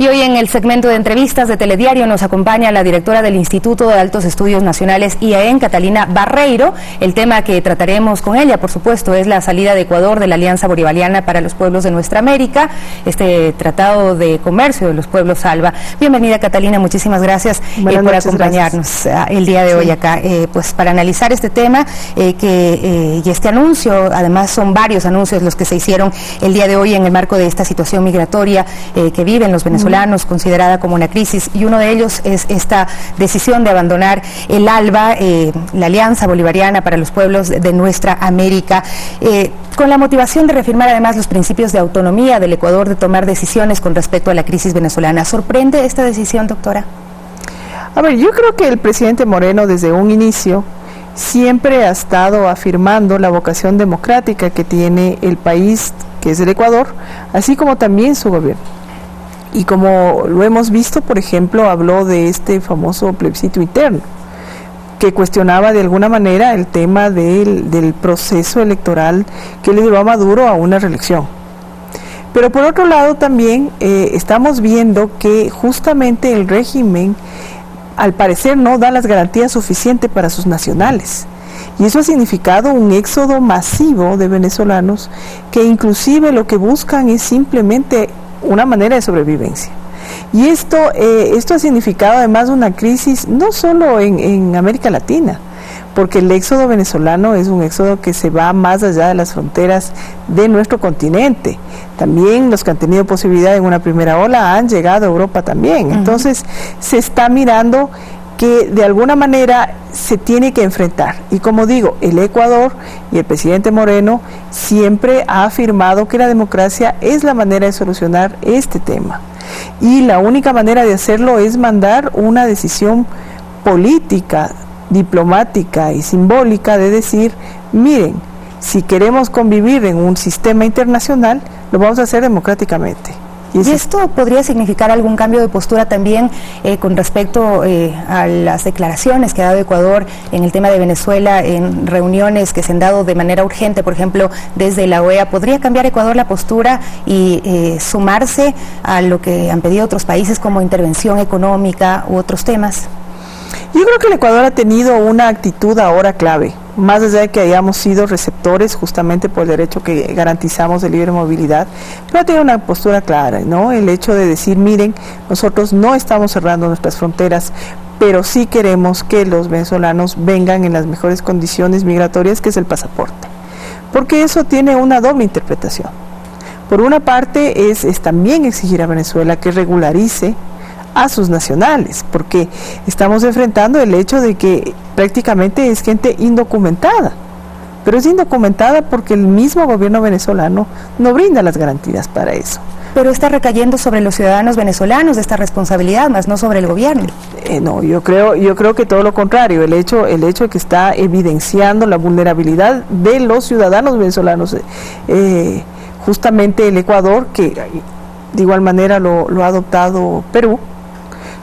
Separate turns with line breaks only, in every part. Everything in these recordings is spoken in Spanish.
Y hoy en el segmento de entrevistas de Telediario nos acompaña la directora del Instituto de Altos Estudios Nacionales IAEN, Catalina Barreiro. El tema que trataremos con ella, por supuesto, es la salida de Ecuador de la Alianza Bolivariana para los Pueblos de Nuestra América, este Tratado de Comercio de los Pueblos ALBA. Bienvenida, Catalina, muchísimas gracias por acompañarnos el día de hoy acá, pues para analizar este tema y este anuncio. Además son varios anuncios los que se hicieron el día de hoy en el marco de esta situación migratoria que viven los venezolanos, considerada como una crisis, y uno de ellos es esta decisión de abandonar el ALBA, la Alianza Bolivariana para los Pueblos de Nuestra América, con la motivación de reafirmar además los principios de autonomía del Ecuador de tomar decisiones con respecto a la crisis venezolana. ¿Sorprende esta decisión, doctora?
A ver, yo creo que el presidente Moreno desde un inicio siempre ha estado afirmando la vocación democrática que tiene el país, que es el Ecuador, así como también su gobierno. Y como lo hemos visto, por ejemplo, habló de este famoso plebiscito interno, que cuestionaba de alguna manera el tema del proceso electoral que le llevó a Maduro a una reelección. Pero por otro lado también estamos viendo que justamente el régimen, al parecer, no da las garantías suficientes para sus nacionales. Y eso ha significado un éxodo masivo de venezolanos que inclusive lo que buscan es simplemente una manera de sobrevivencia. Y esto ha significado además una crisis no solo en América Latina, porque el éxodo venezolano es un éxodo que se va más allá de las fronteras de nuestro continente. También los que han tenido posibilidad en una primera ola han llegado a Europa también. Entonces se está mirando que de alguna manera se tiene que enfrentar. Y como digo, el Ecuador y el presidente Moreno siempre ha afirmado que la democracia es la manera de solucionar este tema. Y la única manera de hacerlo es mandar una decisión política, diplomática y simbólica de decir, miren, si queremos convivir en un sistema internacional, lo vamos a hacer democráticamente.
¿Y esto podría significar algún cambio de postura también con respecto a las declaraciones que ha dado Ecuador en el tema de Venezuela, en reuniones que se han dado de manera urgente, por ejemplo, desde la OEA? ¿Podría cambiar Ecuador la postura y sumarse a lo que han pedido otros países como intervención económica u otros temas?
Yo creo que el Ecuador ha tenido una actitud ahora clave, más allá de que hayamos sido receptores justamente por el derecho que garantizamos de libre movilidad, pero ha tenido una postura clara, ¿no? El hecho de decir, miren, nosotros no estamos cerrando nuestras fronteras, pero sí queremos que los venezolanos vengan en las mejores condiciones migratorias, que es el pasaporte, porque eso tiene una doble interpretación. Por una parte es también exigir a Venezuela que regularice a sus nacionales, porque estamos enfrentando el hecho de que prácticamente es gente indocumentada, pero es indocumentada porque el mismo gobierno venezolano no brinda las garantías para eso.
Pero está recayendo sobre los ciudadanos venezolanos esta responsabilidad, más no sobre el gobierno.
No, yo creo que todo lo contrario, el hecho de que está evidenciando la vulnerabilidad de los ciudadanos venezolanos, justamente el Ecuador, que de igual manera lo ha adoptado Perú,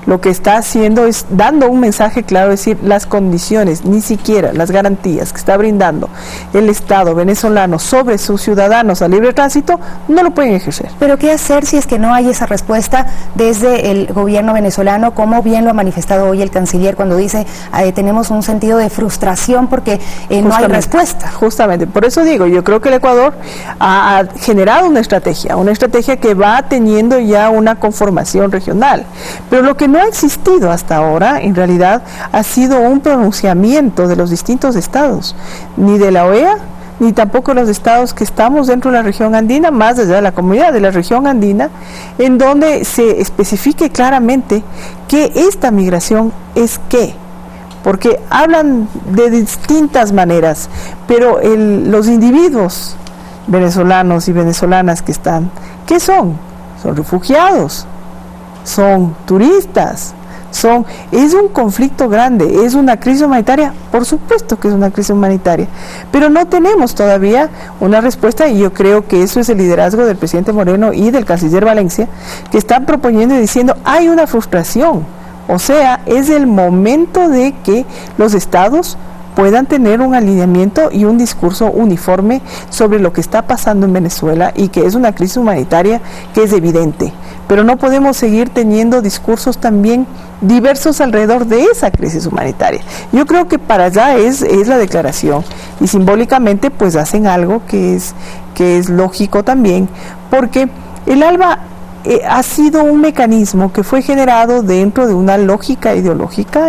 lo que está haciendo es dando un mensaje claro, es decir, las condiciones, ni siquiera las garantías que está brindando el Estado venezolano sobre sus ciudadanos a libre tránsito, no lo pueden ejercer.
Pero ¿qué hacer si es que no hay esa respuesta desde el gobierno venezolano, como bien lo ha manifestado hoy el canciller cuando dice tenemos un sentido de frustración porque no hay respuesta?
Justamente, por eso digo, yo creo que el Ecuador ha generado una estrategia que va teniendo ya una conformación regional, pero lo que no ha existido hasta ahora, en realidad, ha sido un pronunciamiento de los distintos estados, ni de la OEA, ni tampoco los estados que estamos dentro de la región andina, más allá de la comunidad de la región andina, en donde se especifique claramente que esta migración es qué, porque hablan de distintas maneras, pero los individuos venezolanos y venezolanas que están, ¿qué son? Son refugiados, son turistas, es un conflicto grande, es una crisis humanitaria, por supuesto que es una crisis humanitaria, pero no tenemos todavía una respuesta, y yo creo que eso es el liderazgo del presidente Moreno y del canciller Valencia, que están proponiendo y diciendo, hay una frustración, o sea, es el momento de que los estados puedan tener un alineamiento y un discurso uniforme sobre lo que está pasando en Venezuela y que es una crisis humanitaria que es evidente. Pero no podemos seguir teniendo discursos también diversos alrededor de esa crisis humanitaria. Yo creo que para allá es la declaración, y simbólicamente pues hacen algo que es lógico también, porque el ALBA ha sido un mecanismo que fue generado dentro de una lógica ideológica,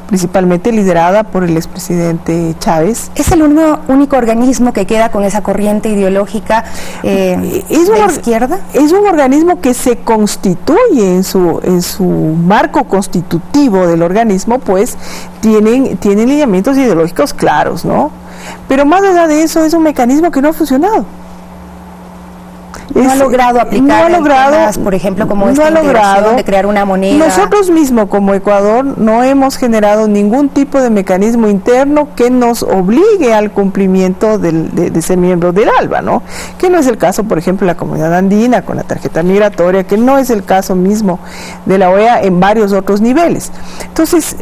principalmente liderada por el expresidente Chávez.
¿Es el único organismo que queda con esa corriente ideológica de izquierda?
Es un organismo que se constituye en su marco constitutivo del organismo, pues tienen lineamientos ideológicos claros, ¿no? Pero más allá de eso, es un mecanismo que no ha funcionado.
No ha logrado aplicar temas, por ejemplo, como esta integración de crear una moneda.
Nosotros mismos como Ecuador no hemos generado ningún tipo de mecanismo interno que nos obligue al cumplimiento de ser miembro del ALBA, ¿no? Que no es el caso, por ejemplo, de la Comunidad Andina con la tarjeta migratoria, que no es el caso mismo de la OEA en varios otros niveles. Entonces,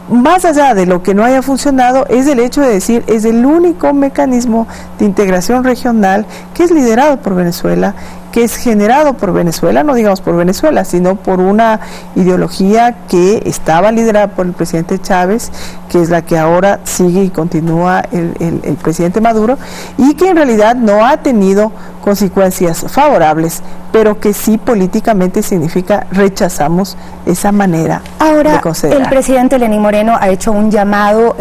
más allá de lo que no haya funcionado, es el hecho de decir, es el único mecanismo de integración regional que es liderado por Venezuela, que es generado por Venezuela, no digamos por Venezuela, sino por una ideología que estaba liderada por el presidente Chávez, que es la que ahora sigue y continúa el presidente Maduro, y que en realidad no ha tenido consecuencias favorables, pero que sí políticamente significa rechazamos esa manera de considerar.
Ahora, el presidente Lenín Moreno ha hecho un llamado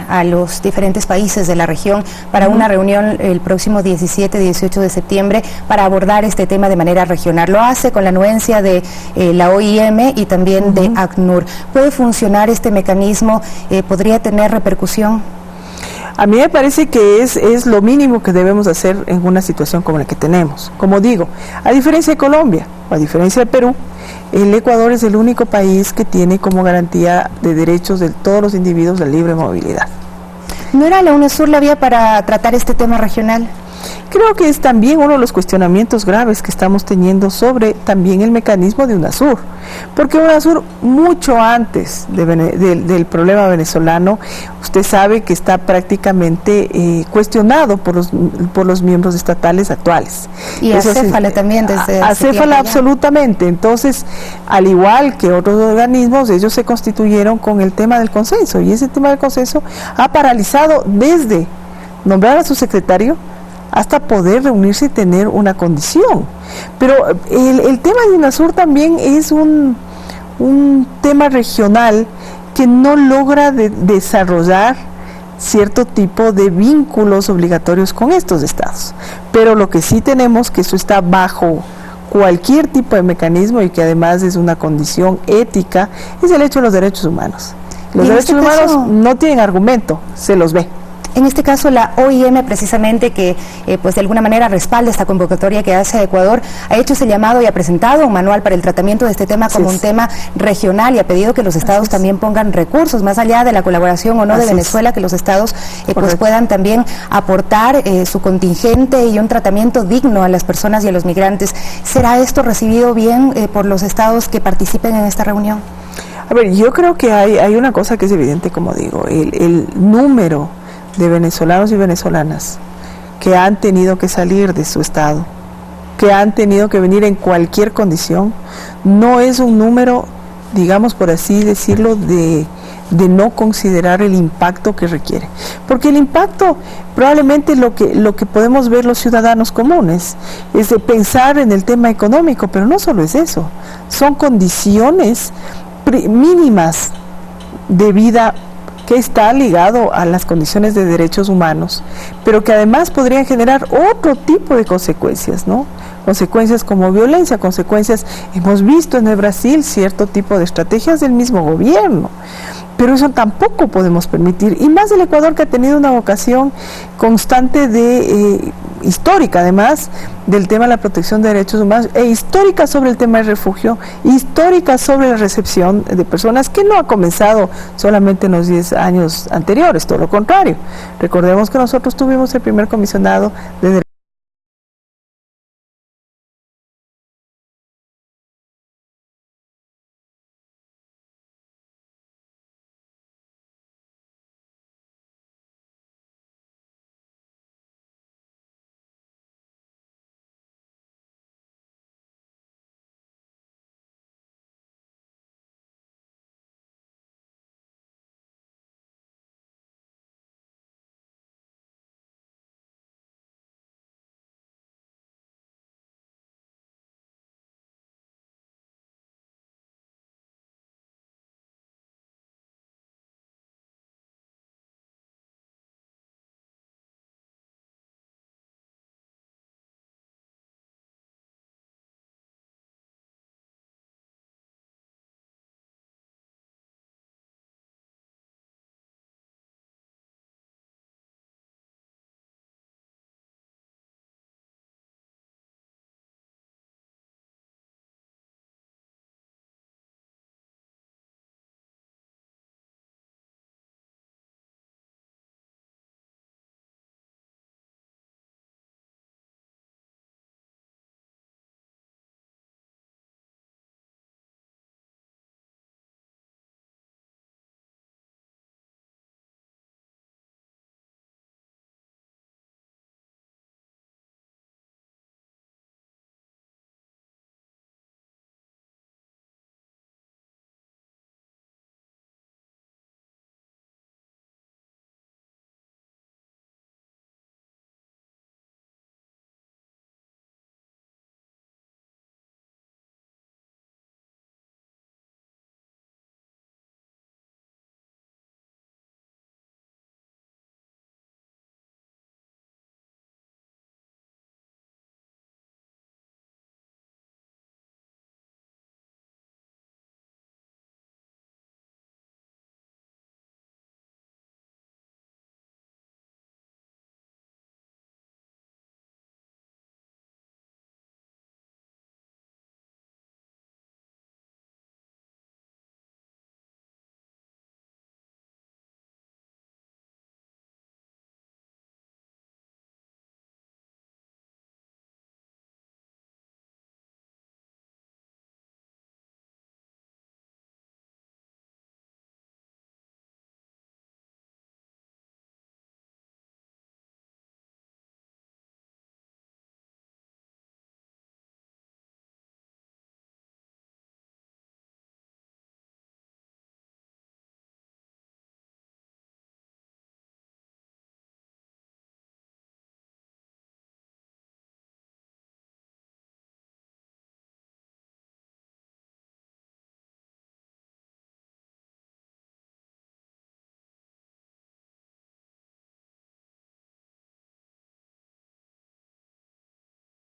a los diferentes países de la región para una reunión el próximo 17-18 de septiembre para abordar este tema de manera regional. Lo hace con la anuencia de la OIM y también de ACNUR. ¿Puede funcionar este mecanismo? ¿Podría tener repercusión?
A mí me parece que es lo mínimo que debemos hacer en una situación como la que tenemos. Como digo, a diferencia de Colombia, o a diferencia de Perú, el Ecuador es el único país que tiene como garantía de derechos de todos los individuos la libre movilidad.
¿No era la UNASUR la vía para tratar este tema regional?
Creo que es también uno de los cuestionamientos graves que estamos teniendo sobre también el mecanismo de UNASUR, porque UNASUR mucho antes del problema venezolano, usted sabe que está prácticamente cuestionado por los miembros estatales actuales.
Y acéfala también desde...
Acéfala absolutamente. Entonces, al igual que otros organismos, ellos se constituyeron con el tema del consenso, y ese tema del consenso ha paralizado desde nombrar a su secretario hasta poder reunirse y tener una condición. Pero el tema de UNASUR también es un tema regional que no logra desarrollar cierto tipo de vínculos obligatorios con estos estados. Pero lo que sí tenemos, que eso está bajo cualquier tipo de mecanismo y que además es una condición ética, es el hecho de los derechos humanos. Los derechos humanos no tienen argumento, se los ve.
En este caso, la OIM, precisamente, que pues de alguna manera respalda esta convocatoria que hace Ecuador, ha hecho ese llamado y ha presentado un manual para el tratamiento de este tema como un tema regional, y ha pedido que los estados también pongan recursos, más allá de la colaboración o no de Venezuela, que los estados pues puedan también aportar su contingente y un tratamiento digno a las personas y a los migrantes. ¿Será esto recibido bien por los estados que participen en esta reunión?
A ver, yo creo que hay una cosa que es evidente, como digo, el número de venezolanos y venezolanas que han tenido que salir de su estado, que han tenido que venir en cualquier condición, no es un número, digamos por así decirlo, de no considerar el impacto que requiere. Porque el impacto, probablemente lo que podemos ver los ciudadanos comunes, es de pensar en el tema económico, pero no solo es eso, son condiciones mínimas de vida que está ligado a las condiciones de derechos humanos, pero que además podrían generar otro tipo de consecuencias, ¿no? Consecuencias como violencia, consecuencias, hemos visto en el Brasil cierto tipo de estrategias del mismo gobierno, pero eso tampoco podemos permitir, y más el Ecuador, que ha tenido una vocación constante histórica además del tema de la protección de derechos humanos, e histórica sobre el tema del refugio, histórica sobre la recepción de personas, que no ha comenzado solamente en los 10 años anteriores, todo lo contrario. Recordemos que nosotros tuvimos el primer comisionado de